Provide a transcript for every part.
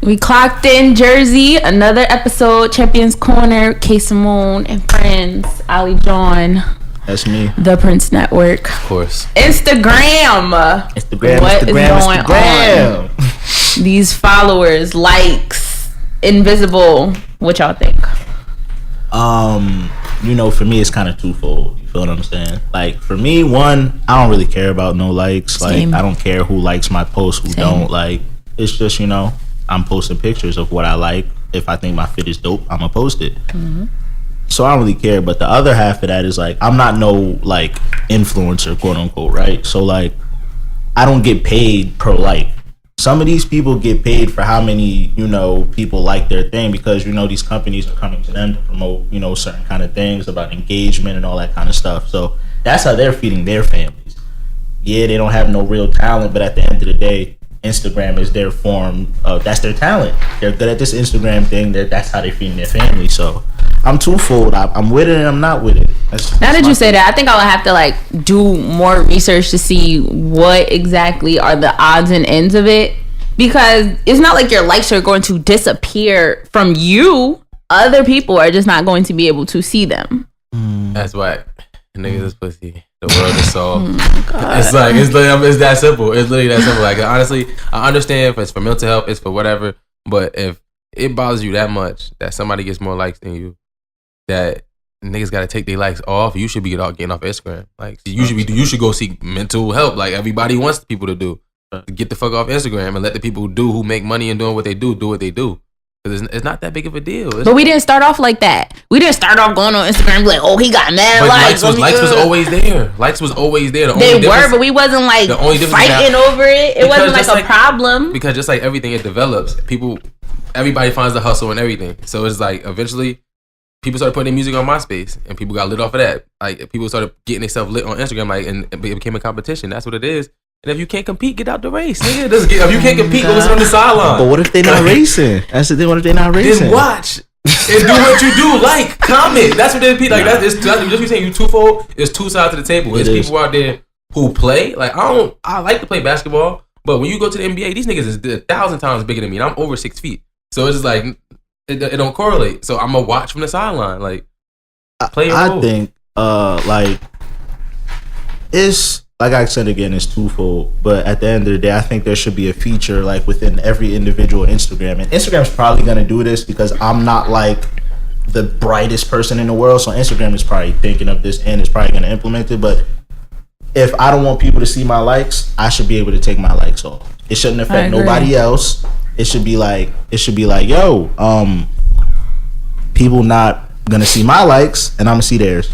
We clocked in Jersey. Another episode. Champions Corner. Kayy Simone and friends. Olijawn. That's me. The Prince Network. Of course. Instagram. What is going on? These followers, likes, invisible. What y'all think? For me, it's kind of twofold. You feel what I'm saying? Like, for me, one, I don't really care about no likes. Same. Like, I don't care who likes my post, who don't. Like, it's just, I'm posting pictures of what I like. If I think my fit is dope, I'm gonna post it. Mm-hmm. So I don't really care. But the other half of that is, like, I'm not no, like, influencer, quote unquote, right? So, like, I don't get paid per like. Some of these people get paid for how many, people like their thing, because, these companies are coming to them to promote, certain kind of things about engagement and all that kind of stuff. So that's how they're feeding their families. Yeah, they don't have no real talent, but at the end of the day, Instagram is their form of, that's their talent. They're good at this Instagram thing. That's how they're feeding their family. So I'm twofold. I'm with it and I'm not with it. Now that you say that, I think I would have to do more research to see what exactly are the odds and ends of it, because it's not like your likes are going to disappear from you. Other people are just not going to be able to see them. That's why niggas is pussy. The world is soft. It's that simple. It's literally that simple. Like, honestly, I understand if it's for mental health, it's for whatever. But if it bothers you that much that somebody gets more likes than you, that niggas gotta take their likes off, you should be getting off Instagram. Like, you should go seek mental help, like everybody wants people to do. Get the fuck off Instagram and let the people who make money and doing what they do what they do. Because it's not that big of a deal. But we didn't start off like that. We didn't start off going on Instagram and be like, oh, he got mad likes. Likes was always there. Likes was always there. They were, but we wasn't fighting over it. It wasn't a problem. Because just like everything, it develops. Everybody finds the hustle and everything. So it's like eventually people started putting their music on MySpace and people got lit off of that. Like, people started getting themselves lit on Instagram, and it became a competition. That's what it is. And if you can't compete, get out the race, nigga. If you can't compete, go sit on the sideline. But what if they're not racing? That's the thing. What if they're not racing? Then watch and do what you do. Like, comment. That's what it be. Like, that's just you saying you twofold. There's two sides to the table. There's people out there who play. Like, I like to play basketball, but when you go to the NBA, these niggas is 1,000 times bigger than me, and I'm over 6 feet. So it's just like it don't correlate. So I'm gonna watch from the sideline. Like, play your role. I think it's. Like I said again, it's twofold. But at the end of the day, I think there should be a feature like within every individual Instagram. And Instagram's probably going to do this because I'm not like the brightest person in the world. So Instagram is probably thinking of this and is probably going to implement it. But if I don't want people to see my likes, I should be able to take my likes off. It shouldn't affect nobody else. It should be like, yo, people not going to see my likes and I'm going to see theirs.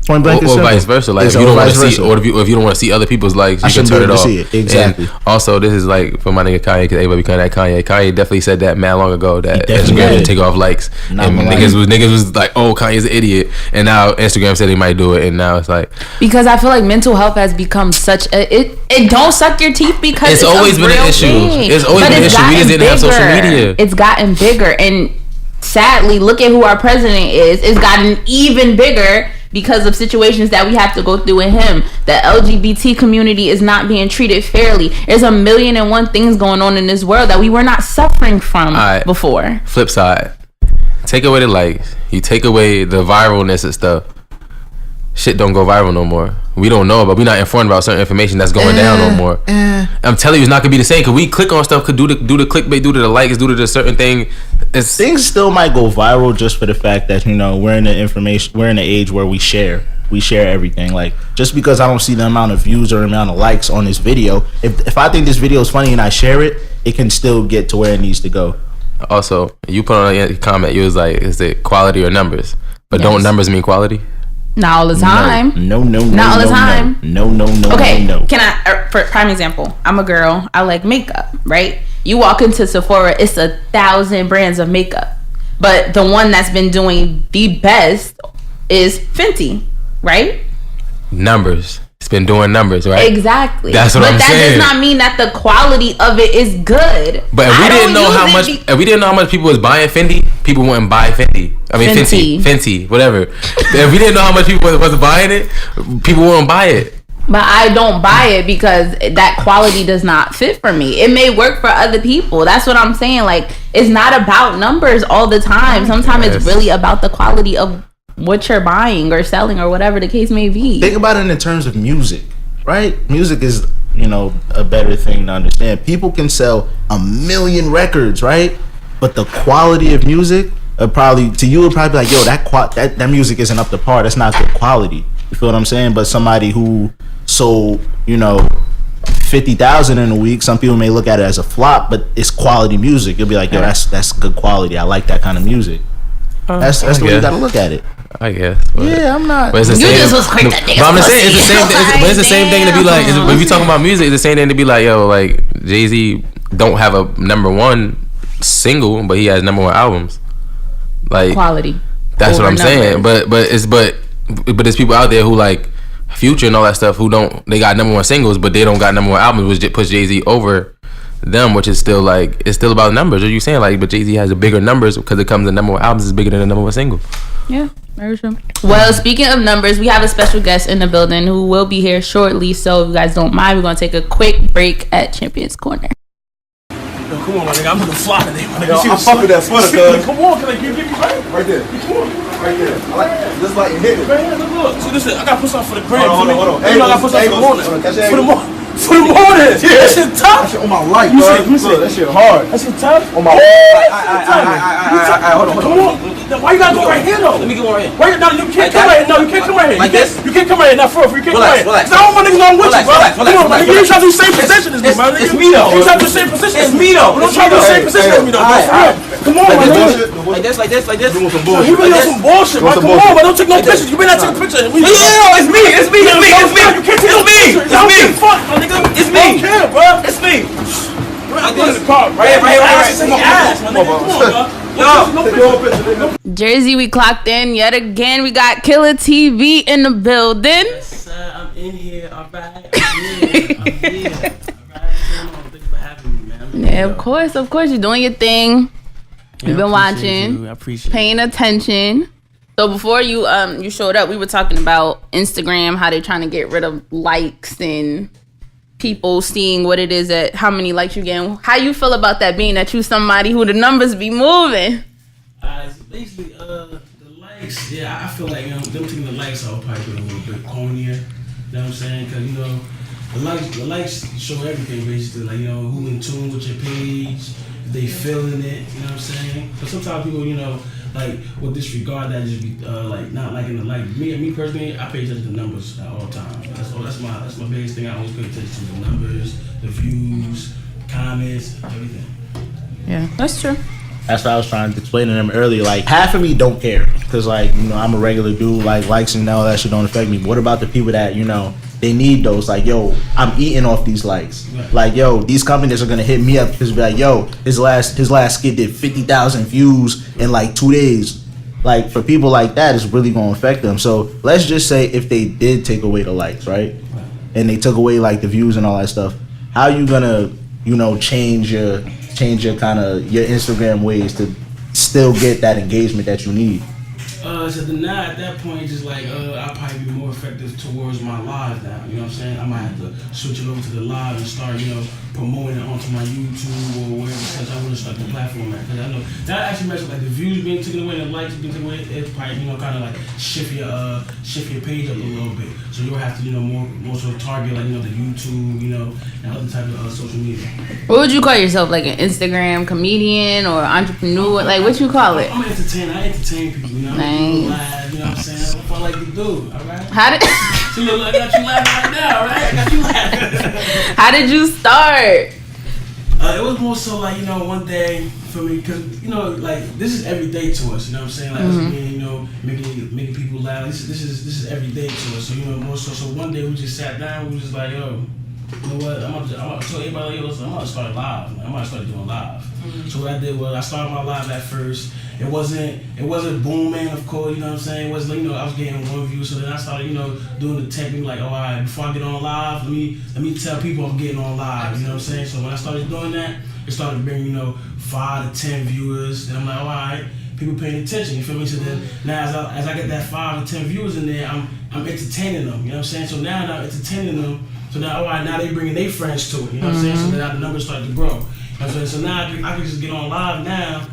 Or vice versa. Like, if you don't want to see, or if you don't want to see other people's likes, you can turn it off. Exactly. And also, this is like for my nigga Kanye, because everybody be calling that Kanye. Kanye definitely said that mad long ago that Instagram didn't take off likes, and niggas was like, oh, Kanye's an idiot, and now Instagram said he might do it, and now it's like, because I feel like mental health has become such a it don't suck your teeth because it's always been an issue. It's always been an issue. We just didn't have social media. It's gotten bigger, and sadly, look at who our president is. It's gotten even bigger because of situations that we have to go through with him. The LGBT community is not being treated fairly. There's 1,000,001 things going on in this world that we were not suffering from before. Flip side. Take away the likes. You take away the viralness and stuff. Shit don't go viral no more. We don't know about. We're not informed about certain information that's going down no more. I'm telling you, it's not gonna be the same. Cause we click on stuff, could do the clickbait, do to the likes, do to the certain thing. Things still might go viral just for the fact that we're in the age where we share everything. Like, just because I don't see the amount of views or amount of likes on this video, if I think this video is funny and I share it, it can still get to where it needs to go. Also, you put on a comment, you was like, is it quality or numbers? But don't numbers mean quality? Not all the time. No. Not all the time. No. Okay, can I, for prime example, I'm a girl, I like makeup, right? You walk into Sephora, it's 1,000 brands of makeup. But the one that's been doing the best is Fenty, right? Numbers. It's been doing numbers, right? Exactly. That's what I'm saying. But that does not mean that the quality of it is good. But if we didn't know how much people was buying Fendi, people wouldn't buy Fendi. I mean Fenty, whatever. If we didn't know how much people was buying it, people wouldn't buy it. But I don't buy it because that quality does not fit for me. It may work for other people. That's what I'm saying. Like, it's not about numbers all the time. Sometimes it's really about the quality of what you're buying or selling or whatever the case may be. Think about it in terms of music, right? Music is, a better thing to understand. People can sell 1 million records, right? But the quality of music, would probably be like, yo, that music isn't up to par. That's not good quality. You feel what I'm saying? But somebody who sold, 50,000 in a week, some people may look at it as a flop, but it's quality music. You'll be like, yo, that's good quality. I like that kind of music. That's the way you gotta look at it. I guess. Yeah, I'm not. But it's the same, just was quick that nigga. But I'm just saying, it's the same. It's the same thing to be like. When you talking about music, it's the same thing to be like, yo, like Jay-Z don't have a #1 single, but he has #1 albums. Like quality. That's what I'm saying. But there's people out there who like Future and all that stuff who don't. They got #1 singles, but they don't got #1 albums, which puts Jay-Z over them, which is still like it's still about numbers. Are you saying like, but Jay-Z has a bigger numbers because it comes in #1 albums is bigger than the #1 single. Yeah, very true. Well, speaking of numbers, we have a special guest in the building who will be here shortly. So if you guys don't mind, we're gonna take a quick break at Champions Corner. Yo, come on, my nigga. I'm looking fly today, my nigga. Yo, I'm fucking that sweater, cuz. Come on, can I give you right there? Come on. Right there. I like this light and hit it. Man, look. See, listen, I gotta put something for the gram. Hold on. You know, I gotta put something for the morning. For the morning. For the morning. Yeah. That shit tough. That shit on my life, bro. Look, that shit hard. That shit tough. On my hold on. Come on. Why you gotta go right here, though? Let me get one right here. Why you, no, you can't come right here. No, you can't come right here. Like this? You can't come right here. Not for you can't come right here. Relax. I don't want my niggas on with you, bro. Come on, man. You try to do the same position as me, man. It's me, though. You try to do the same position. It's me, though. Don't try to do the same position as me, though, bro. Come on, man. Like this. Doing some bullshit. You really on some bullshit, man. Come on, man. Don't take no pictures. You better not take a picture. Yeah, it's me. You can't take no pictures. Fuck, my nigga. It's me. I don't care, bro. It's me. I'm in the car. Right here. Jersey, we clocked in yet again. We got Killa TV in the building. I'm in here. I'm back. I'm here. Thanks for having me, man. Yeah, of course. You're doing your thing. You've been watching, I appreciate paying attention. So before you showed up, we were talking about Instagram, how they're trying to get rid of likes and people seeing what it is that how many likes you getting. How you feel about that, being that you somebody who the numbers be moving? Basically, the likes. Yeah, I feel like them taking the likes are probably a little bit cornier. You know what I'm saying? Because the likes show everything basically. Like who in tune with your page, if they feeling it. You know what I'm saying? But sometimes people, like will disregard that, just be like not liking the like. Me personally, I pay attention to numbers at all times. That's my biggest thing. I always pay attention to the numbers, the views, comments, everything. Yeah, that's true. That's what I was trying to explain to them earlier. Like, half of me don't care because, like, I'm a regular dude. Like, likes and all that shit don't affect me. But what about the people that, they need those? Like, yo, I'm eating off these likes. Right. Like, yo, these companies are gonna hit me up because be like, yo, his last skit did 50,000 views in like 2 days. Like, for people like that, it's really gonna affect them. So let's just say if they did take away the likes, right? And they took away like the views and all that stuff. How you gonna, change your kind of your Instagram ways to still get that engagement that you need? So now at that point, just like I'll probably be more effective towards my live now. You know what I'm saying? I might have to switch it over to the live and start, promoting it onto my YouTube or wherever, because I want to start the platform at. Because I know that actually messes like the views being taken away, the likes being taken away. It's probably kind of like shift your page up a little bit. So you'll have to more so target like the YouTube, and other type of social media. What would you call yourself? Like an Instagram comedian or entrepreneur? Like what you call it? I'm an entertainer. I entertain people. Nice. Live, you know what I'm saying? That's what I like to do. All right. How did? See, look, I got you laughing right now, right? I got you laughing. How did you start? It was more so like one day for me, because like this is every day to us. You know what I'm saying? Like us being making people laugh. This is every day to us. So more so one day we just sat down. We was just like, yo, you know what? I'm gonna tell everybody, yo, listen, I'm gonna start live. I'm gonna start doing live. So what I did was I started my live at first. It wasn't booming, of course, you know what I'm saying? It wasn't, I was getting 1 view, so then I started, doing the technique like, all right, before I get on live, let me tell people I'm getting on live, you know what I'm saying? So when I started doing that, it started bringing, 5 to 10 viewers, and I'm like, all right, people paying attention. You feel me? So then now as I get that 5 or 10 viewers in there, I'm entertaining them. You know what I'm saying? So now I'm entertaining them. So now now they bringing their friends to it. You know what I'm saying? So now the numbers start to grow. You know what I'm saying? So now I can just get on live now.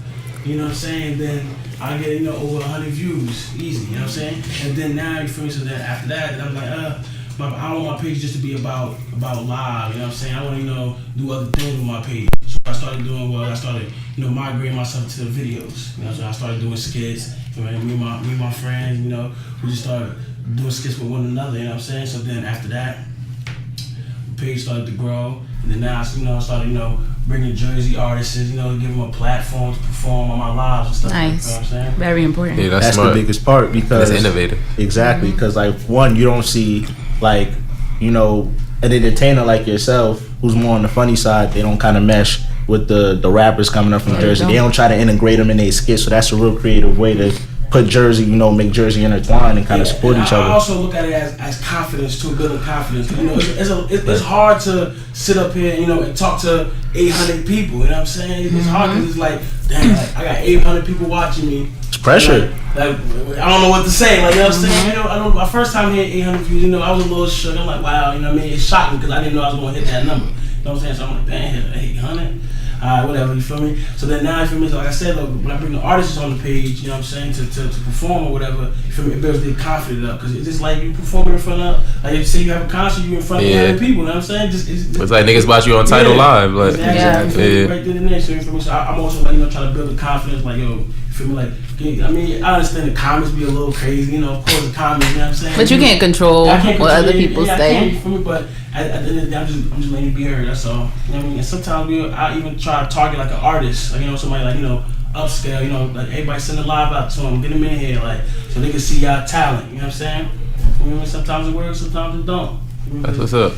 You know what I'm saying? Then I get over 100 views easy. You know what I'm saying? And then now you feel me? So then after that, then I'm like I don't want my page just to be about live, you know what I'm saying? I want to, do other things with my page. So what I started doing was I started, migrating myself to the videos. So I started doing skits. Me and my friends, we just started doing skits with one another, you know what I'm saying? So then after that, the page started to grow. And then now, I started, bringing Jersey artists, give them a platform to perform on my lives and stuff. Nice. You know what I'm saying? Very important. Yeah, that's smart. the biggest part because that's innovative. Exactly, because one, you don't see an entertainer like yourself who's more on the funny side. They don't kind of mesh with the rappers coming up from Jersey. They don't try to integrate them in their skits. So that's a real creative way to put Jersey, make Jersey intertwine and kind of support each other. I also look at it as confidence too, building confidence. It's hard to sit up here, and talk to 800 people. You know what I'm saying? It's hard because it's like, damn, I got 800 people watching me. It's pressure. I don't know what to say. You know what I'm saying? I know my first time hitting 800 views, I was a little shook. I'm like, wow, you know what I mean? It shocked me because I didn't know I was going to hit that number. You know what I'm saying? So I'm like, damn, 800. Whatever, you feel me? So then now, you feel me? So like I said, when I bring the artists on the page, you know what I'm saying, to perform or whatever, you feel me? It builds their confidence up because it's just like you performing in front of, like you say you have a concert, you in front of 800 people. You know what I'm saying? It's like niggas watch you on Tidal Live, like exactly. Right then and there. So you feel me? So I'm also trying to build the confidence, like yo. Feel me? Like, I understand the comments be a little crazy, of course the comments, you know what I'm saying? But you can't control what other people say. I can't, you feel me? But at the end of the day, I'm just letting it be heard, that's all. You know what I mean? And sometimes I even try to target like an artist, somebody like, upscale, like everybody send a live out to them, get them in here, like, so they can see y'all talent, you know what I'm saying? You know, sometimes it works, sometimes it don't. That's what's up.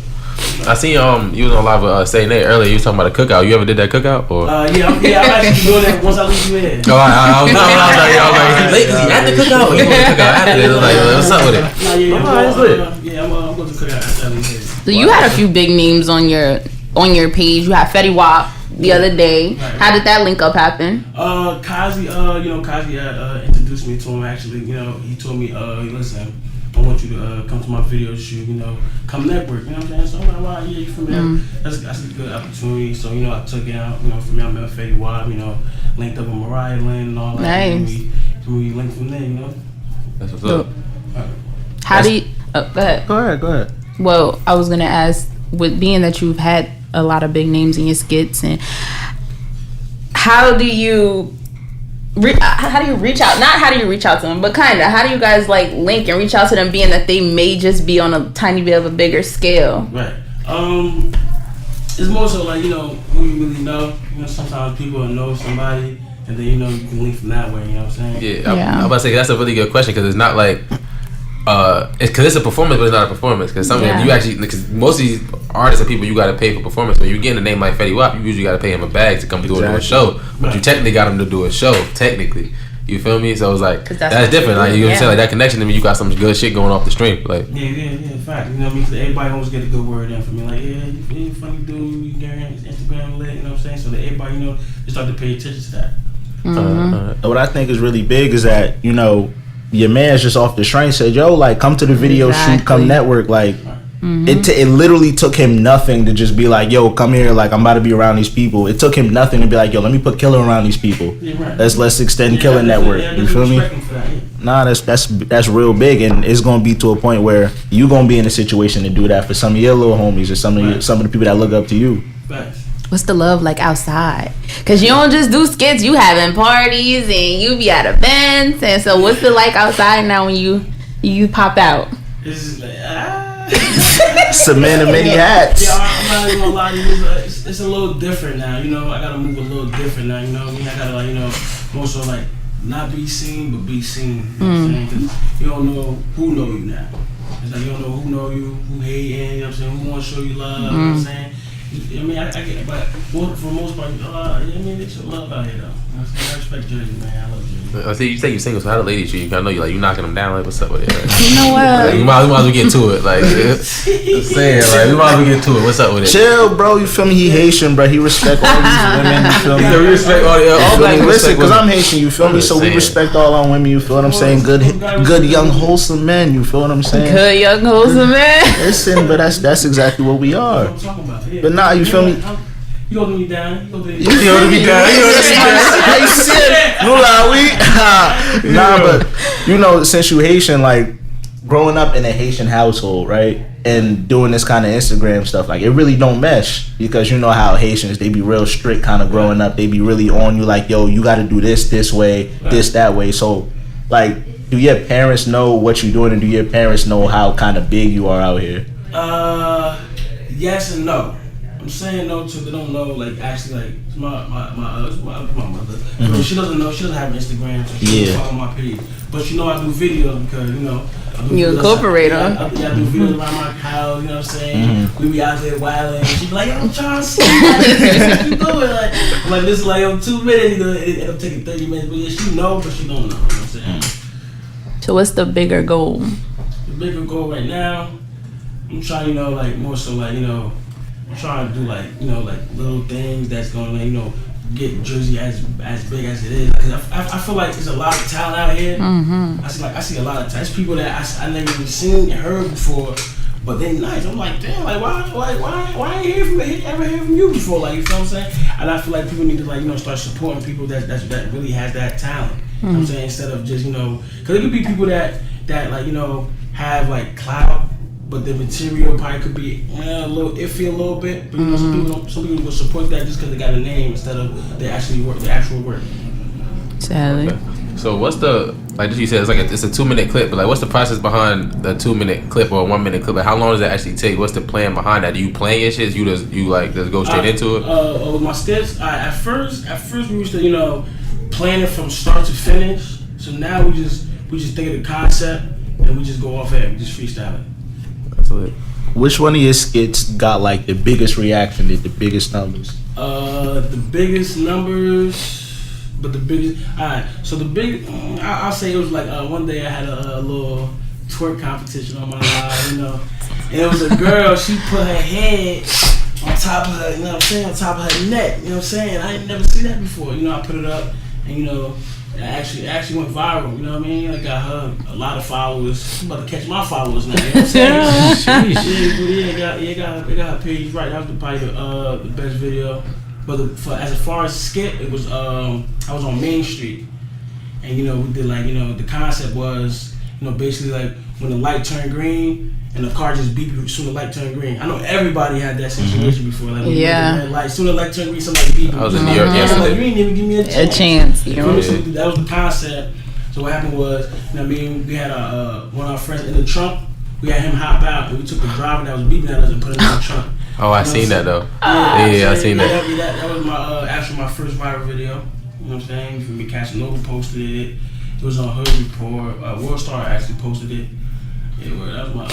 I seen you was on live with Say Nate earlier. You was talking about a cookout. You ever did that cookout? Or I'm actually doing that once I leave you in. Oh, I was like, late because he at the cookout. He went to cookout after it. I was like, what's up with it? I'm going to cookout after I leave here. So you had a few big names on your page. You had Fetty Wap the other day. Right. How did that link up happen? Kazi, Kazi introduced me to him actually. He told me, listen, I want you to come to my video shoot, come network, you know what I'm saying? So I'm like, wow, yeah, you feel me? That's a good opportunity. So, I took it out, for me, I met Fetty Wap, linked up with Mariah Lynn and all that. Nice. We linked from there, That's what's up. How do you, go ahead. Go ahead. Well, I was going to ask, with being that you've had a lot of big names in your skits, and how do you reach out? Not how do you reach out to them, but kind of how do you guys link and reach out to them, being that they may just be on a tiny bit of a bigger scale? Right. It's more so who you really know. Sometimes people know somebody, and then you can link from that way. You know what I'm saying? Yeah. I'm about to say that's a really good question because it's not like. It's a performance, but it's not a performance. Because because most of these artists and people, you got to pay for performance. When you get a name like Fetty Wap, you usually got to pay him a bag to come do a show. But you technically got him to do a show, technically. You feel me? So it's like that's different. Like you know what I'm saying, like that connection to me, you got some good shit going off the stream. Like in fact, you know what I mean? Cause everybody always get a good word in for me. Like you funny dude, you get on Instagram lit. You know what I'm saying? So that everybody they start to pay attention to that. Mm-hmm. What I think is really big is that your man's just off the train said, yo, come to the video shoot, come network. It literally took him nothing to just be like, yo, come here, I'm about to be around these people. It took him nothing to be like, yo, let me put Killa around these people. Yeah, right. Let's extend Killa network. You feel me? Nah, that's real big, and it's gonna be to a point where you gonna be in a situation to do that for some of your little homies or some of the people that look up to you. Facts. What's the love like outside? Because you don't just do skits, you having parties and you be at events. And so what's it like outside now when you pop out? It's just some man in many hats. Yeah, I'm not even gonna lie to you. It's a little different now. I gotta move a little different now. You know what I mean? I gotta more so not be seen, but be seen. You know what I'm saying? 'Cause you don't know who know you now. It's like you don't know who know you, who hating. You know what I'm saying? Who want to show you love. You know what I'm saying? I mean, I get it, but for the most part, I mean, it's love out here, though. I respect Jersey, man. I love Jersey. I see you say you're single, so how the ladies treat you? I know you like you knocking them down. Like, what's up with it? Like, You know what? we might as well get to it. Like, saying, like, we might as well get to it. What's up with it? Chill, bro. You feel me? He Haitian, bro. He respect all these women. You feel me? We respect all black people. Listen, because respect I'm Haitian. You feel me? So we respect all our women. You feel what I'm saying? Good, young, wholesome men. You feel what I'm saying? Good young wholesome man. Listen, but that's exactly what we are. That's what I'm talking about. Yeah. But nah, you feel me? You holding me down. You holding me You holding me down. Nah, but you know, since you Haitian, like growing up in a Haitian household, right, and doing this kind of Instagram stuff, like it really don't mesh because you know how Haitians, they be real strict, kind of growing up. They be really on you, like, yo, you got to do this way, this that way. So, like, do your parents know what you're doing, and do your parents know how kind of big you are out here? Yes and no. I'm saying no to they don't know, like, actually, like, my mother. Mm-hmm. She doesn't know, she doesn't have Instagram, so she doesn't follow my page. But you know I do videos because, you know, You incorporate them. I do videos around my house, you know what I'm saying? Mm-hmm. We be out there wilding. She be like, yo, I'm trying to see what you doing. Like this is like 2 minutes, you know, it'll take you 30 minutes. But yeah, she know, but she don't know, you know what I'm saying? So what's the bigger goal? The bigger goal right now, I'm trying, you know, like more so like, you know, I'm trying to do like, you know, like little things that's going to, you know, get Jersey as big as it is. Cause I feel like there's a lot of talent out here. Mm-hmm. I see a lot of talent. People that I never even seen and heard before, but they nice. I'm like, damn, like why I ain't ever hear from you before? Like, you feel what I'm saying? And I feel like people need to, like, you know, start supporting people that really has that talent. You know what I'm saying? Instead of just, you know, cause it could be people that like, you know, have like clout, but the material probably could be a little iffy a little bit. But you know, some people will support that just because they got a name instead of the actual work. Sadly. Okay. So what's the, like you said, it's a 2-minute clip, but like what's the process behind the 2-minute clip or a 1-minute clip? Like how long does that actually take? What's the plan behind that? Do you plan your shit? You just go straight into it? With my skits, at first we used to, you know, plan it from start to finish. So now we just think of the concept and we just go off air. We just freestyle it. That's it. Which one of your skits got like the biggest reaction, the biggest numbers? The biggest numbers, but the biggest. Alright, so the big. I'll say it was like one day I had a little twerk competition on my live, you know, and it was a girl. She put her head on top of her, you know what I'm saying, on top of her neck. You know what I'm saying? I ain't never seen that before. You know, I put it up, and you know. It actually went viral, you know what I mean? I got her a lot of followers. I'm about to catch my followers now, you know what I'm saying? It got her page right. That was probably the best video. But as far as skit, it was I was on Main Street, and you know we did like, you know, the concept was, you know, basically like when the light turned green and the car just beeped as soon as the light turned green. I know everybody had that situation before. Like when you had the red light, as soon as the light turned green, somebody beeped. I was in New York yesterday. Like, you didn't even give me a chance. You know? So that was the concept. So what happened was, you know what I mean, we had one of our friends in the trunk. We had him hop out, and we took the driver that was beeping at us and put him in the trunk. Oh, I seen that though. Yeah, I seen that. That was my first viral video. You know what I'm saying? For me, Casanova posted it. It was on Hood Report. Worldstar actually posted it. Yeah, that was my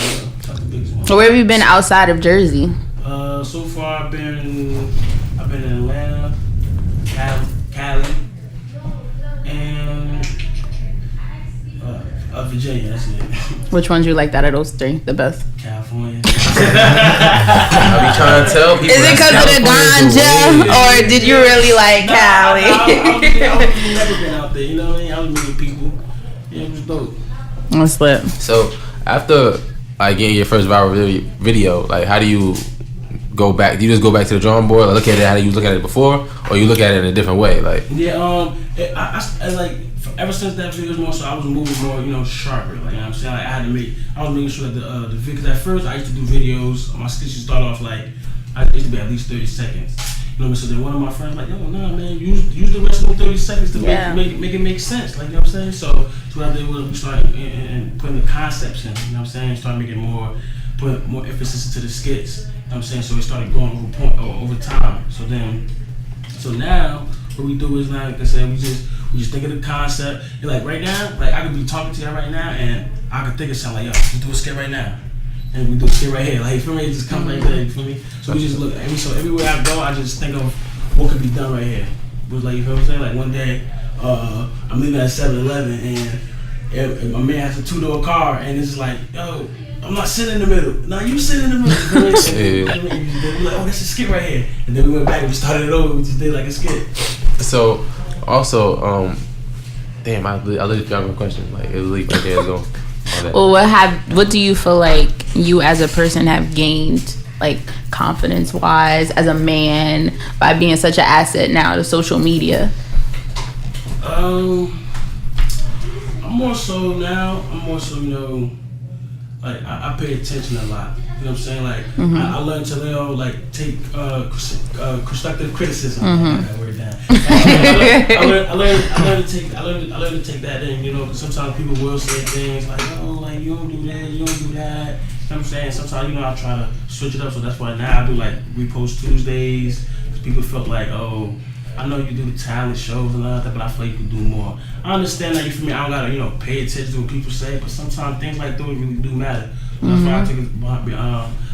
the biggest one. So where have you been outside of Jersey? So far I've been in Atlanta, Cali, and Virginia. That's it. Which ones you liked out of those three the best? California. I be trying to tell people. Is it because of the ganja, or did you really like Cali? I've never been out there. You know what I mean? I was meeting people. Yeah, it was dope. What's lit? So after like getting your first viral video, like how do you go back? Do you just go back to the drawing board, or look at it how you was looking at it before, or you look at it in a different way? Like I like ever since that video was more so I was moving more, you know, sharper. Like, you know what I'm saying? Like, I was making sure that the video, because at first I used to do videos, my skits used to start off like, it used to be at least 30 seconds. You know what I mean? So then one of my friends like, yo, nah, man, use the rest of them 30 seconds to make it make sense. Like, you know what I'm saying? So what I did was we started and putting the concepts in, you know what I'm saying? Started making putting more emphasis into the skits. You know what I'm saying? So it started growing over time. So now what we do is, like I said, we just think of the concept. And like right now, like I could be talking to you right now and I could think of something like, yo, just do a skit right now. and we do shit right here. Like, you feel me? It just comes right there. You feel me? So we just look. So everywhere I go, I just think of what could be done right here. But like, you feel what I'm saying? Like one day, I'm leaving at 7-Eleven and my man has a 2-door car, and it's like, yo, I'm not sitting in the middle. No, you sit in the middle. We're like, oh, that's a skit right here. And then we went back and we started it over. We just did like a skit. So, also, damn, I literally got a question. Like, it leaked right there. So, well, what do you feel like you as a person have gained, like confidence-wise, as a man, by being such an asset now to social media? I'm more so, you know, like I pay attention a lot. You know what I'm saying? Like I learned to, you know, like take constructive criticism. I got that word down. I learned to take that in. You know, sometimes people will say things like, "Oh, like you don't do that, you don't do that." You know what I'm saying? Sometimes, you know, I try to switch it up. So that's why now I do like repost Tuesdays. People felt like, oh, I know you do the talent shows and all that, but I feel like you could do more. I understand that, you feel me? I don't gotta, you know, pay attention to what people say, but sometimes things like those really do matter. That's why I took it.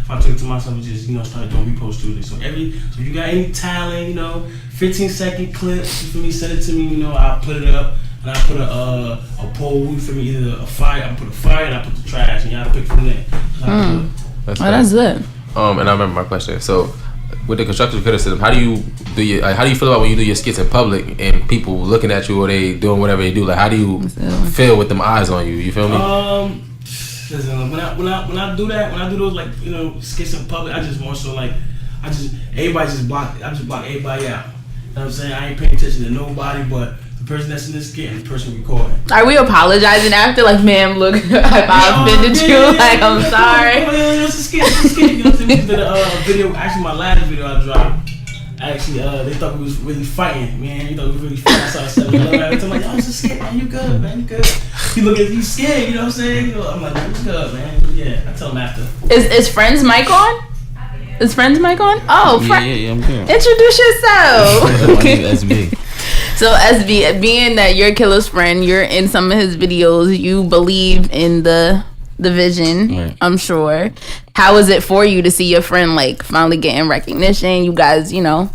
If I took it to myself and just, you know, started doing repost Tuesdays. So if you got any talent, you know, 15-second clips, you feel me? Send it to me. You know, I'll put it up and I put a poll. You feel me? Either a fire, I put a fire and I put the trash, and y'all pick from there. That's good. And I remember my question. So, with the constructive criticism, how do you feel about when you do your skits in public and people looking at you or they doing whatever they do? Like, how do you feel with them eyes on you? You feel me? Listen, when I do that, when I do those, like, you know, skits in public, I just more so like I just block everybody out. You know what I'm saying? I ain't paying attention to nobody but the person that's in this skit and the person recording. Are we apologizing after? Like, ma'am, look, if I offended you, like, I'm sorry. It's a skit. You know what I'm saying? We did a video. Actually, my last video I dropped. Actually, they thought we was really fighting, man. You thought we was really fighting. I saw 7-Eleven. I'm like, oh, it's a skit, man. You good, man. You good. You look at you scared. You know what I'm saying? You know, I'm like, you good, man. Yeah, I tell him after. Is Friend's mic on? Is Friend's mic on? Oh, yeah, I'm good. Introduce yourself. My name is SB. So SB, being that you're Killa's friend, you're in some of his videos, you believe in the vision, right. I'm sure. How is it for you to see your friend like finally getting recognition? You guys, you know,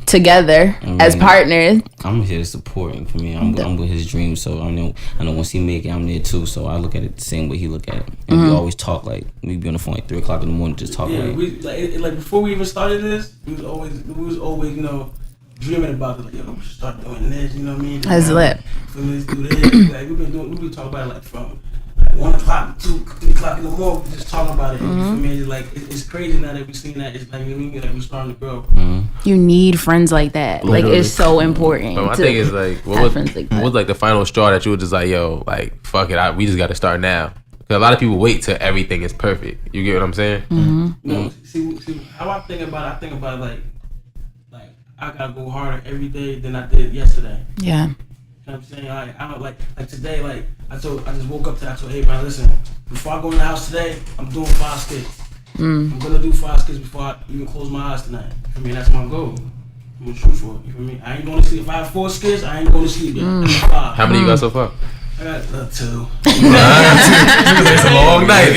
together as partners. I'm here supporting for me. I'm with his dreams, so I know once he make it, I'm there too. So I look at it the same way he look at it. And we always talk, like we be on the phone like 3:00 in the morning, just talk. Yeah, like before we even started this, we was always you know, dreaming about it. Like, yo, we should start doing this. You know what I mean? That's lit. Let's do this. Like we've been talking about it like from 1 o'clock, 2, 3 o'clock in the morning, just talking about it. You feel me? It's like it's crazy now that we've seen that. It's like, you know what I mean? Like we're starting to grow. You need friends like that. Literally. Like, it's so important. But my thing is like, what was like the final straw that you were just like, yo, like fuck it, we just got to start now. Because a lot of people wait till everything is perfect. You get what I'm saying? You know, see how I think about it like I gotta go harder every day than I did yesterday. Yeah. You know what I'm saying? I don't like today, like I just woke up today, I told everybody, listen, before I go in the house today, I'm doing 5 skits. I'm gonna do 5 skits before I even close my eyes tonight. I mean, that's my goal. I'm gonna shoot for it. You feel me? I ain't going to sleep. If I have 4 skits, I ain't going to sleep yet. 5. How many you got so far? I got 2. It's a long night.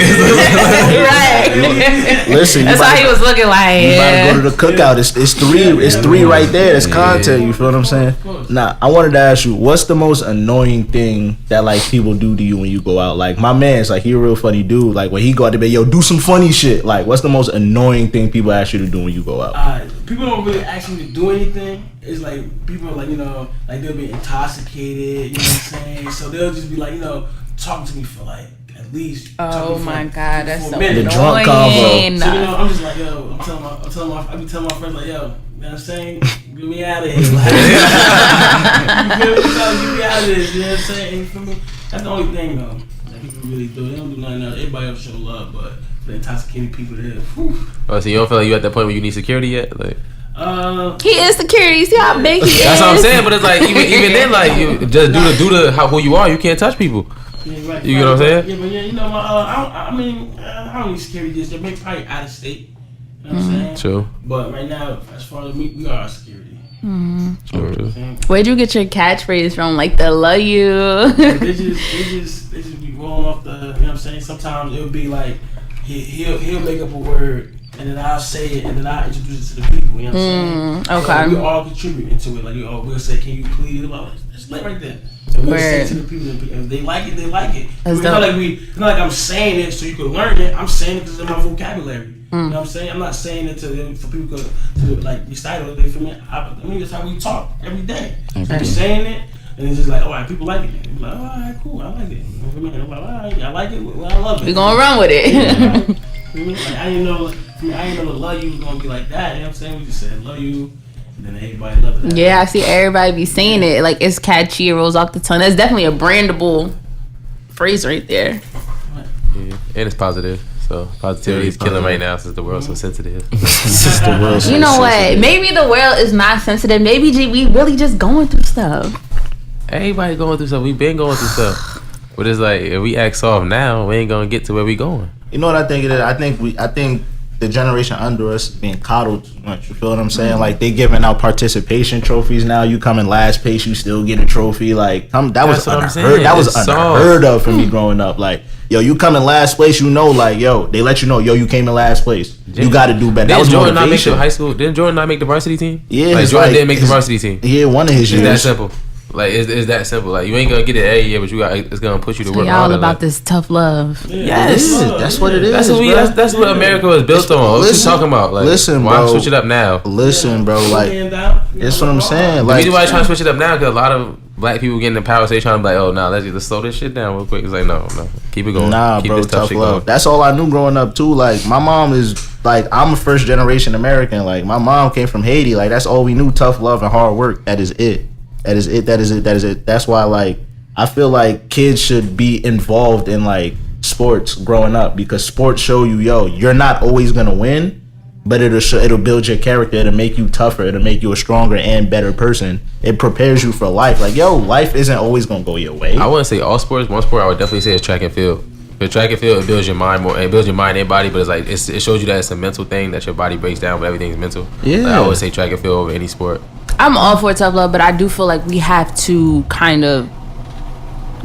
Right. Listen, that's how he was looking like. You about to go to the cookout. It's 3. It's 3 right there. It's content. You feel what I'm saying? Now, I wanted to ask you, what's the most annoying thing that like people do to you when you go out? Like my man's like, he a real funny dude. Like when he go out to bed, yo, do some funny shit. Like what's the most annoying thing people ask you to do when you go out? People don't really ask me to do anything. It's like people are like, you know, like they'll be intoxicated. You know what I'm saying? So they'll just be like, you know, talking to me for like at least. Oh my God, that's so annoying. The drunk combo. So you know, I'm just like, yo, I be telling my friends like, yo, you know what I'm saying? Get me out of here. Like, get me out of this. You know what I'm saying? You feel me? That's the only thing though that people really do. They don't do nothing else. Everybody else show love, but the intoxicated people there. Whew. Oh, so you don't feel like you at that point where you need security yet? Like. He is security. You see how big he is? That's what I'm saying. But it's like even then, like you just do the who you are. You can't touch people. Yeah, right, you get what I'm saying? Yeah, but yeah, you know, I don't need security. Just they're probably out of state. You know what I'm saying? True. But right now, as far as we are security. True. Where'd you get your catchphrase from? Like the love you. They just be rolling off the. You know what I'm saying? Sometimes it'll be like he'll make up a word, and then I'll say it, and then I'll introduce it to the people. You know what I'm saying? Okay. So we all contribute into it. Like we'll say, "Can you please?" It's lit right there. And we'll say it to the people, and if they like it, they like it. It's not like I'm saying it so you could learn it. I'm saying it because it's in my vocabulary. You know what I'm saying? I'm not saying it for people to like recite it. They feel me? I mean, that's how we talk every day. Okay. You're saying it, and it's just like, all right, people like it. I'm like, all right, cool, I like it. I'm like, all right, I like it. Well, I love it. We gonna run with it. Like, I didn't know the love you was gonna be like that. You know what I'm saying? We just said love you. And then everybody loves it. Yeah, I see everybody be saying it. Like, it's catchy, it rolls off the tongue. That's definitely a brandable phrase right there. Yeah. And it's positive. So positivity is killing right now since the world's so sensitive. Since the world's you know what? Maybe the world is not sensitive. Maybe we really just going through stuff. Everybody going through stuff. We've been going through stuff. But it's like, if we act soft now, we ain't gonna get to where we going. You know what I think it is? I think the generation under us being coddled too much. You feel what I'm saying? Like, they giving out participation trophies now. You come in last place, you still get a trophy. Like, that was unheard of for me growing up. Like, yo, you come in last place, you know, like, yo, they let you know, yo, you came in last place. You got to do better. That was Jordan not make the high school? Didn't Jordan not make the varsity team? Yeah, like Jordan didn't make the varsity team. Yeah, one of his years. It's that simple. Like, it's that simple. Like, you ain't gonna get it every year, but it's gonna push you to work y'all harder. about this tough love. Yes, that's what it is. That's what America was built on. What you talking about? Like, listen, why bro. Switch it up now? Listen, bro. Like, that's what I'm saying. Like, the reason why I trying to switch it up now because a lot of black people getting in power, so they trying to be like, oh, nah, let's slow this shit down real quick. It's like, no, keep it going. Nah, keep bro, this tough shit love. going. That's all I knew growing up too. Like, my mom is like, I'm a first generation American. Like, my mom came from Haiti. Like, that's all we knew: tough love and hard work. That is it. That is it. That is it. That is it. That's why, like, I feel like kids should be involved in like sports growing up, because sports show you, yo, you're not always gonna win, but it'll build your character. It'll make you tougher. It'll make you a stronger and better person. It prepares you for life. Like, yo, life isn't always gonna go your way. I wouldn't say all sports. One sport I would definitely say is track and field. But track and field, it builds your mind more. It builds your mind and body, but it's like it shows you that it's a mental thing, that your body breaks down, but everything's mental. Yeah, like, I would say track and field over any sport. I'm all for tough love, but I do feel like we have to kind of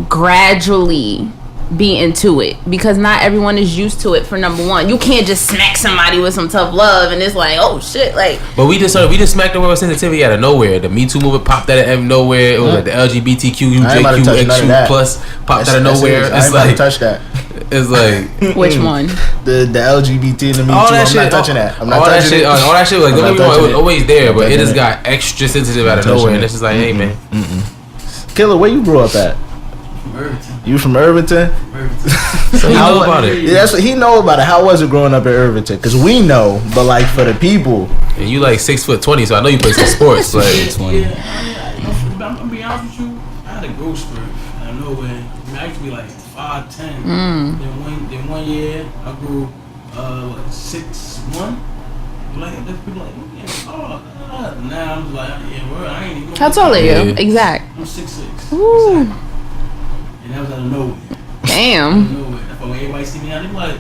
gradually be into it, because not everyone is used to it. For number one, you can't just smack somebody with some tough love and it's like, oh shit, like. But we just smacked the world sensitivity out of nowhere. The Me Too movement popped out of nowhere. It was like the LGBTQ plus popped out of nowhere. It's like, touch that. It's like, which one? The LGBT and the Me Too. I'm not touching that. I'm not all touching that shit. All that shit. Like, don't get me wrong, it was always there, but it just it. got extra sensitive out of nowhere, and it's just like, hey man. Killa, where you grew up at? Irvington. You from Irvington? So he know about it. Yeah, that's what he know about it. How was it growing up in Irvington? Because we know, but like for the people. And you like 6'20", so I know you play some sports. Like, I'm gonna be honest with you. I had a growth spurt out of nowhere. I mean, I used to be like 5'10". Then one year I grew 6'1". Like, people like, oh, now I'm like, yeah, well, I ain't even. How tall are you? Exact. I'm 6'6". Ooh. Exactly. And that was out of nowhere. Damn. That's why when everybody see me out, they be like,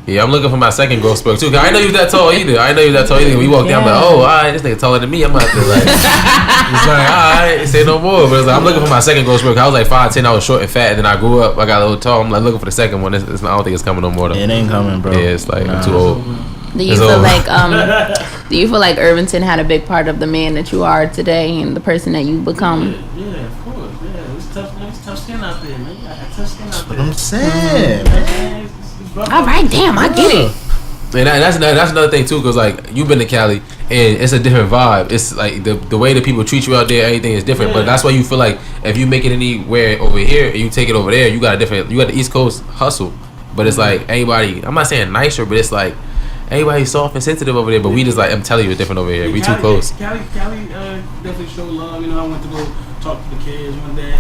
yeah, I'm looking for my second growth spurt too. Cause I didn't know you was that tall either. When we walked down, I'm like, oh, all right, this nigga taller than me. I'm about to like, it's like, all right, say no more. But it's like, I'm looking for my second growth spurt. Cause I was like 5'10", I was short and fat, and then I grew up, I got a little tall. I'm like looking for the second one. I don't think it's coming no more though. It ain't coming, bro. Yeah, it's like, I'm too old. Do you feel like Irvington had a big part of the man that you are today and the person that you become? Yeah, of course. Yeah, it's tough skin out there, man. I got tough skin out there. That's what I'm saying, man. All right, damn, I get it. And that's another thing too, cause like you've been to Cali and it's a different vibe. It's like the way that people treat you out there, everything is different. But that's why you feel like if you make it anywhere over here and you take it over there, you got the East Coast hustle. But it's like anybody, I'm not saying nicer, but it's like everybody's soft and sensitive over there. But we just like, I'm telling you, it's different over here. We too close. Cali definitely showed love. You know, I went to go talk to the kids one day,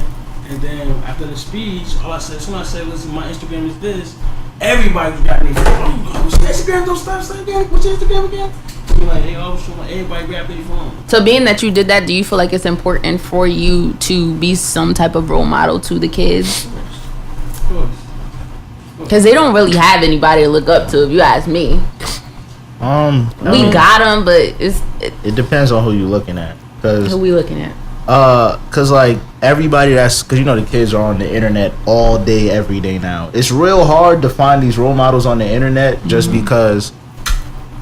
and then after the speech, as soon as I said, listen, my Instagram is this. Everybody got me. Oh, what's your Instagram? Don't stop saying that. What's your Instagram again? Like, hey, everybody grab their phone. So being that you did that, do you feel like it's important for you to be some type of role model to the kids? Of course. Because they don't really have anybody to look up to, if you ask me. We got them, but it depends on who you looking at. Who we looking at? Cause like everybody cause you know the kids are on the internet all day, every day now. It's real hard to find these role models on the internet just because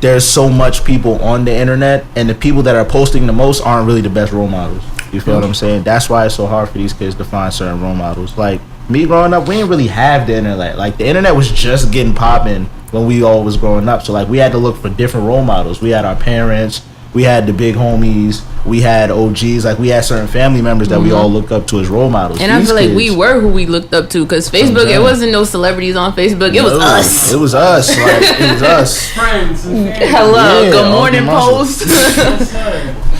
there's so much people on the internet, and the people that are posting the most aren't really the best role models. You feel what I'm saying? That's why it's so hard for these kids to find certain role models. Like me growing up, we didn't really have the internet. Like the internet was just getting popping when we all was growing up. So like we had to look for different role models. We had our parents, we had the big homies, we had OGs, like we had certain family members that we all looked up to as role models. And I feel like we were who we looked up to, because Facebook, it wasn't no celebrities on Facebook. It was us. It was us. Like, it was us. Friends and family. Hello, Yeah, Good Morning Post.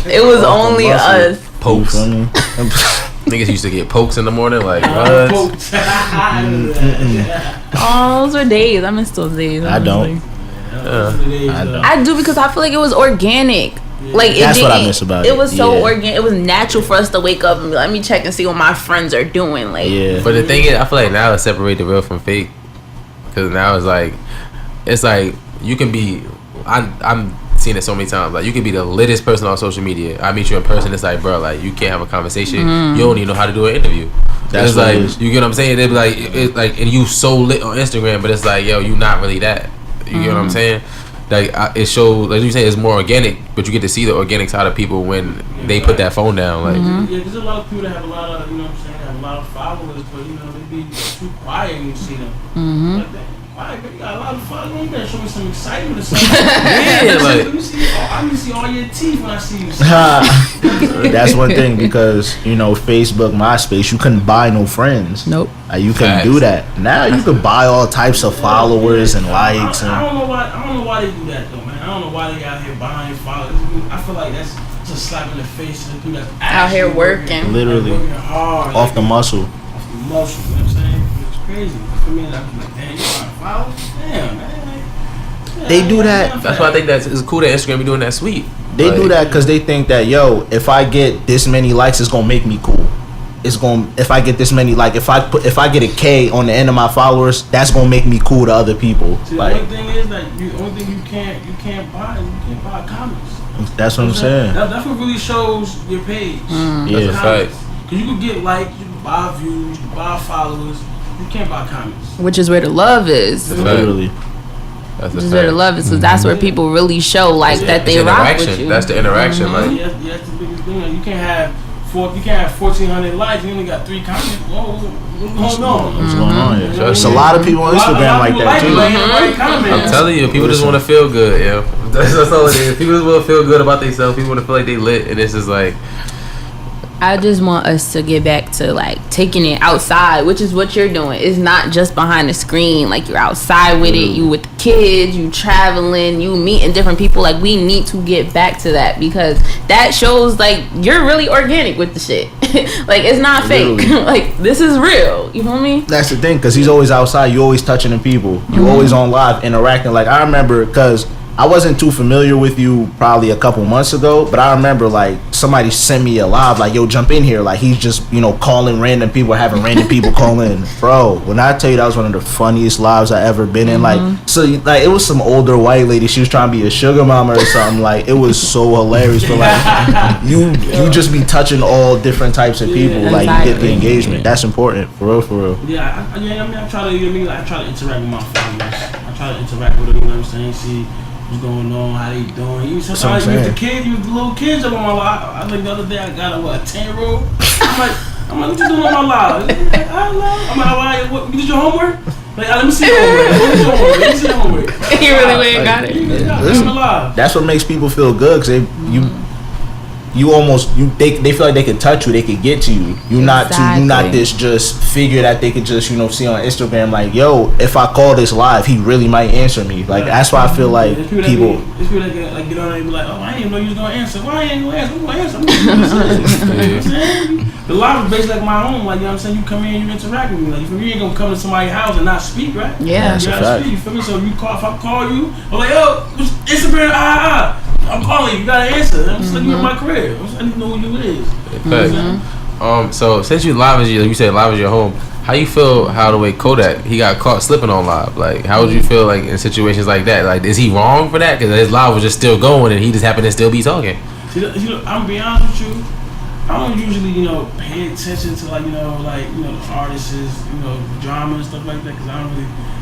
It was only us. Pokes. Niggas used to get pokes in the morning, like what? Pokes. Oh, those were days. I miss those days. I don't. I do, because I feel like it was organic. Like that's what I miss about it. It was so organic. It was natural for us to wake up and be like, let me check and see what my friends are doing. Like, But the thing is, I feel like now it's separate the real from fake, because now it's like you can be. I'm seen it so many times. Like you can be the littest person on social media. I meet you in person. It's like, bro, like you can't have a conversation. You don't even know how to do an interview. That's it's like you get what I'm saying. They be like, it's like, and you so lit on Instagram, but it's like, yo, you not really that. You get what I'm saying? Like it shows, like you say, it's more organic, but you get to see the organic side of people when they put that phone down. Like, yeah, there's a lot of people that have a lot of, you know what I'm saying, have a lot of followers, but you know they be too quiet when you see them. Like that. Quiet, but you got a lot of followers. You better show me some excitement or something. yeah, like let me see. I need to see all your teeth when I see you. That's one thing, because you know Facebook, MySpace, you couldn't buy no friends. Nope. You couldn't do that. Now you could buy all types of followers and likes. I don't know why they do that though, man. I don't know why they out here buying followers. I feel like that's just a slap in the face to the people that's Out here working. Literally working hard, off the muscle. Off the muscle. You know what I'm saying? It's crazy. For me, I'm like, damn, you buying followers? Damn, man. They do that. that's why I think it's cool that Instagram be doing that sweet. They do that because they think that, yo, if I get this many likes, it's gonna make me cool. If I get this many, like if I get a K on the end of my followers, that's gonna make me cool to other people. See, like, the only thing is that the only thing you can't buy comments. that's what I'm saying. That's what really shows your page. Yeah, That's a fact. Because you can get likes, you can buy views, you can buy followers. You can't buy comments. Which is where the love is. Literally. That's Which is where the love is, because that's where people really show like that they rock with you. That's the interaction. Like, Yeah, that's the biggest thing. Like, you can't have 1,400 likes. You only got 3 comments. Whoa, what's going on? What's going on here? There's a lot of people on Instagram like that too. I'm telling you, people just want to feel good. Yeah, that's all it is. People just want to feel good about themselves. People want to feel like they lit, and it's just like. I just want us to get back to like taking it outside, which is what you're doing. It's not just behind the screen. Like you're outside with it, you with the kids, you traveling, you meeting different people. Like we need to get back to that, because that shows like you're really organic with the shit. Like it's not fake. Like this is real. You feel me? That's the thing, because he's always outside. You always touching the people. You always on live interacting. Like I remember, because I wasn't too familiar with you probably a couple months ago, but I remember like somebody sent me a live like, yo, jump in here. Like he's just, you know, calling random people, having random people call in. Bro, when I tell you that was one of the funniest lives I ever been in. Like, so like it was some older white lady. She was trying to be a sugar mama or something. Like it was so hilarious. But like you just be touching all different types of people. Like you get the engagement. That's important. For real, for real. Yeah, I mean, I try to interact with my followers. I try to interact with them, you know what I'm saying? See what's going on, how they doing. Even sometimes with the kids, even the little kids up on my live. I think the other day I got a 10-year-old. I'm like, what you doing on my live? Like, I don't know. I'm like, what, you did your homework? Like, let me see your homework. Let me see your homework. He really went and got it. Listen, that's what makes people feel good, because they feel like they can touch you, they can get to you. You not this just figure that they could just, you know, see on Instagram. Like, yo, if I call this live, he really might answer me. Like that's why I feel like people. There's people that get on there and be like, oh, I didn't even know you was gonna answer. Why I ain't gonna answer? I'm gonna answer. The live is basically like my home. Like, you know what I'm saying? You come in, you interact with me. Like, you ain't gonna come to somebody's house and not speak, right? Yeah, you gotta speak. You feel me? So if I call you, I'm like, yo, Instagram, I'm calling you. You gotta answer. I'm just letting you in my career. I need to know who you is. So since you said live is your home, how you feel how the way Kodak, he got caught slipping on live? Like, how would you feel like in situations like that? Like, is he wrong for that? Because his live was just still going and he just happened to still be talking. See, I'm gonna be honest with you. I don't usually, pay attention to the artists, drama and stuff like that, because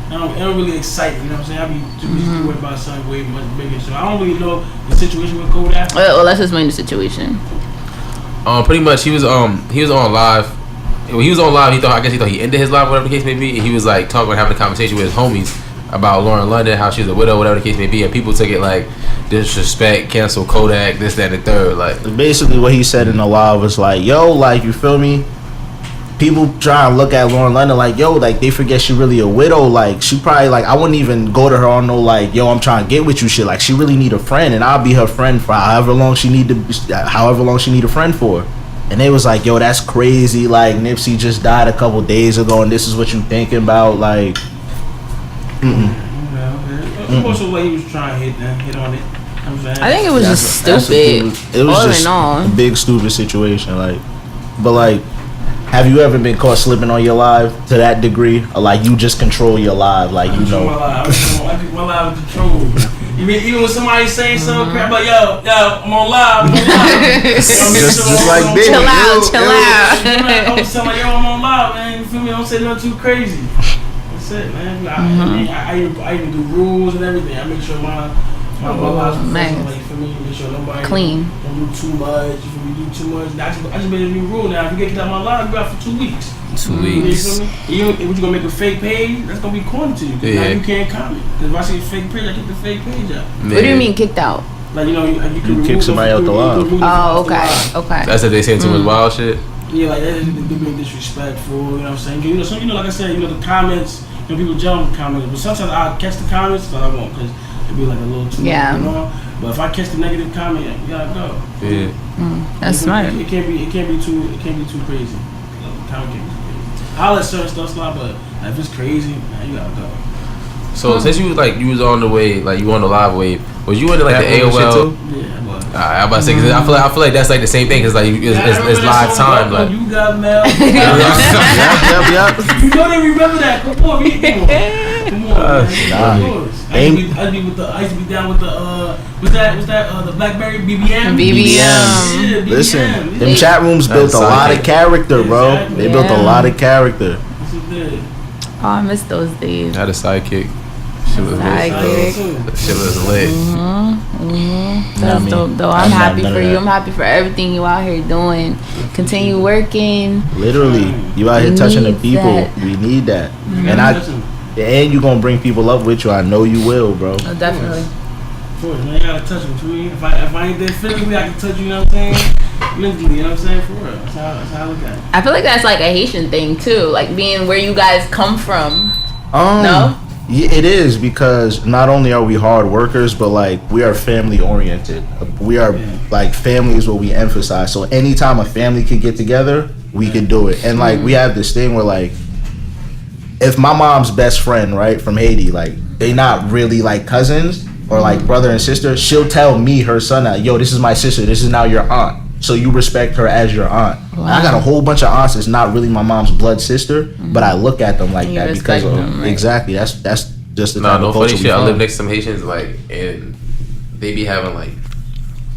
it don't really excite me. You know what I'm saying? I be too busy worried about something way much bigger. So I don't really know the situation with Kodak. Well, let's explain the situation. Pretty much, he was on live. When he was on live, he thought he ended his live, whatever the case may be. And he was like talking, having a conversation with his homies about Lauren London, how she's a widow, whatever the case may be, and people took it like disrespect, cancel Kodak, this, that, and the third. Like basically, what he said in the live was like, "Yo, like you feel me? People try and look at Lauren London like, yo, like they forget she really a widow. Like she probably like I wouldn't even go to her on no like, yo, I'm trying to get with you shit. Like she really need a friend, and I'll be her friend for however long she need a friend for." And they was like, yo, that's crazy. Like Nipsey just died a couple days ago, and this is what you thinking about, like. Also, what he was trying to hit on it. I think it was just stupid. It was all just in all. a big stupid situation. Like, but like, have you ever been caught slipping on your live to that degree, or like you just control your live, like you know? I keep my live control. Even when somebody's saying something crap, like yo, I'm on live. just like big. Chill out. I'm saying like yo, I'm on live, man. You feel me? Don't say nothing too crazy. That's it, man. I even do rules and everything. I make sure my lives professional, like for me, make sure nobody clean. Don't do too much. If you do too much, I just made a new rule now. If you get kicked out of my live, you out for 2 weeks. 2 weeks. You feel me? If you gonna make a fake page, that's gonna be corny to you. Cause now you can't comment. Cause if I see a fake page, I kick the fake page out. What do you mean kicked out? Like you can kick somebody out the live. Oh, okay. That's if they saying too much wild shit. Yeah, like that is being disrespectful. You know what I'm saying? So like I said, the comments. People jump the comments, but sometimes I catch the comments, but I won't because it'd be like a little too long. But if I catch the negative comment, you gotta go. Yeah, that's smart. It can't be too crazy. The comment can't be too crazy. I'll let certain stuff slide, but if it's crazy, man, you gotta go. So since you was on the wave, like you on the live wave, was you into like the AOL? Shit too? Yeah, I was. I'm about to say, cause I feel like that's like the same thing, cause like it's live time. Like you got mail. Yep. You know they remember that. Come on, man. I used to be down with the was that the BlackBerry BBM? BBM. Yeah, Listen, them chat rooms built a lot of character, bro. Exactly. They built a lot of character. Oh, I miss those days. I had a sidekick. Shit was lit. That's dope, though. I'm happy for you. I'm happy for everything you out here doing. Continue working. Literally, you out here touching the people. We need that, and you gonna bring people up with you. I know you will, bro. Oh, definitely. Of course, man, you gotta touch them. For me, if I ain't there physically, I can touch you. You know what I'm saying? Mentally, you know what I'm saying? For real, that's how I look at it. I feel like that's like a Haitian thing too, like being where you guys come from. No. Yeah, it is, because not only are we hard workers, but like we are family oriented. We are like family is what we emphasize. So anytime a family can get together, we can do it. And like we have this thing where like if my mom's best friend, right, from Haiti, like they not really like cousins or like brother and sister, she'll tell me, her son, that, yo, this is my sister, this is now your aunt. So you respect her as your aunt. Wow. I got a whole bunch of aunts that's not really my mom's blood sister, but I look at them like that because of them, right? Exactly. That's just the type of culture funny shit. I live next to some Haitians, like, and they be having like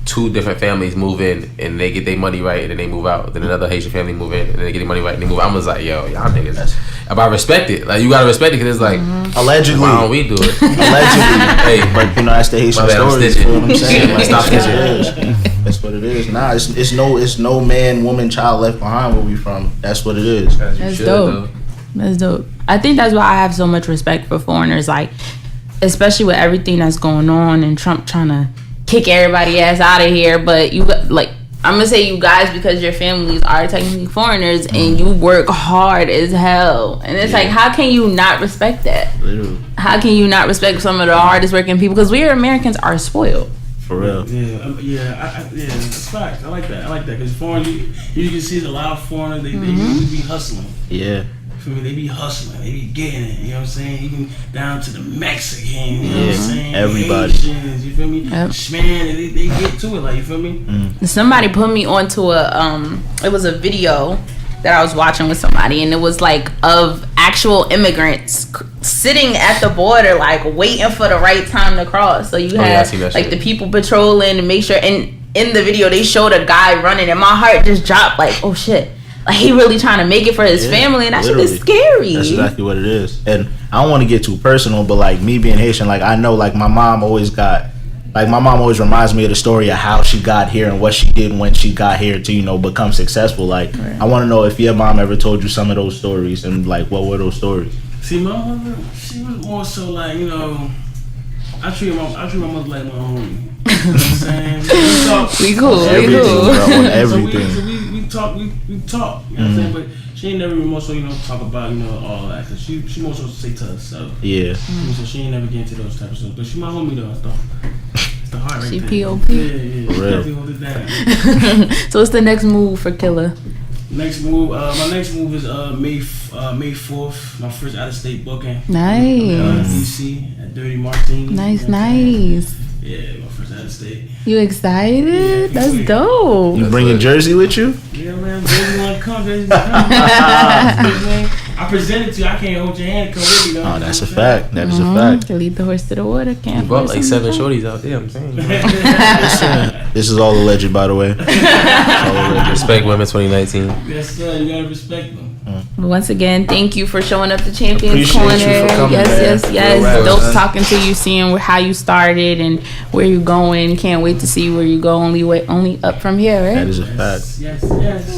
2 different families move in and they get their money right and then they move out. Then another Haitian family move in and they get their money right and they move out. I was like, yo, y'all niggas. But I respect it. Like, you gotta respect it because it's like, allegedly. Why don't we do it? Allegedly. Hey, but you know, that's the Haitian story. You know what I'm saying? Like, Stop stitching. That's what it is. Nah, it's no man, woman, child left behind where we from. That's what it is. That's dope. That's dope. I think that's why I have so much respect for foreigners, like, especially with everything that's going on and Trump trying to kick everybody ass out of here. But you, like, I'm gonna say you guys because your families are technically foreigners and you work hard as hell. And it's like, how can you not respect that? Literally. How can you not respect some of the hardest working people? Because we Americans are spoiled. For real. Yeah, it's facts. I like that. Because foreigners, you can see a lot of foreigners, they really be hustling. Yeah. For me, they be hustling, they be getting it, you know what I'm saying? Even down to the Mexican, you know what I'm saying? Everybody. Haitians, you feel me? Yep. Man, they get to it, like, you feel me? Somebody put me onto it was a video that I was watching with somebody, and it was like of actual immigrants sitting at the border, like waiting for the right time to cross. So you have like the people patrolling to make sure, and in the video they showed a guy running, and my heart just dropped. Like, oh shit. Like, he really trying to make it for his family, and that shit is scary. That's exactly what it is. And I don't want to get too personal, but like me being Haitian, like I know like my mom always reminds me of the story of how she got here and what she did when she got here to, you know, become successful. Like, I want to know if your mom ever told you some of those stories, and like what were those stories? See, my mother, she was more so like, you know, I treat my mother like my homie. You know what I'm saying? We cool. On everything. So we talk. You know what I'm saying? But she ain't never even more so, you know, talk about, you know, all that. Cause she more so say to herself. Yeah. So she ain't never get into those type of stuff. But she my homie though. It's the heart right She there. P.O.P. Yeah. For real. Definitely hold it down. So what's the next move for Killa? Next move, my next move is May 4th. My first out of state booking. Nice. DC at Dirty Martini. Nice. Yeah, my first out of state. You excited? Yeah, That's sweet. dope. You bringing Jersey with you? Yeah, man. Jersey wanna come. Jersey wanna come. I presented to you. I can't hold your hand. Come with me, though. Oh, that's a fact. That is a fact. To lead the horse to the water. You Can't brought force like him 7 to shorties out there. I'm saying. This is all alleged, by the way. Respect women 2019. Yes, sir. You gotta respect them. Once again, thank you for showing up to Champions Appreciate Corner. you for coming, Yes. man. Real Dope rap. talking to you, seeing how you started and where you going. Can't wait to see where you go. Only up from here, right? That is a fact. Yes.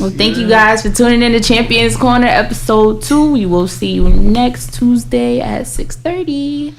Well, thank you guys for tuning in to Champions Corner episode 2. We will see you next Tuesday at 6:30.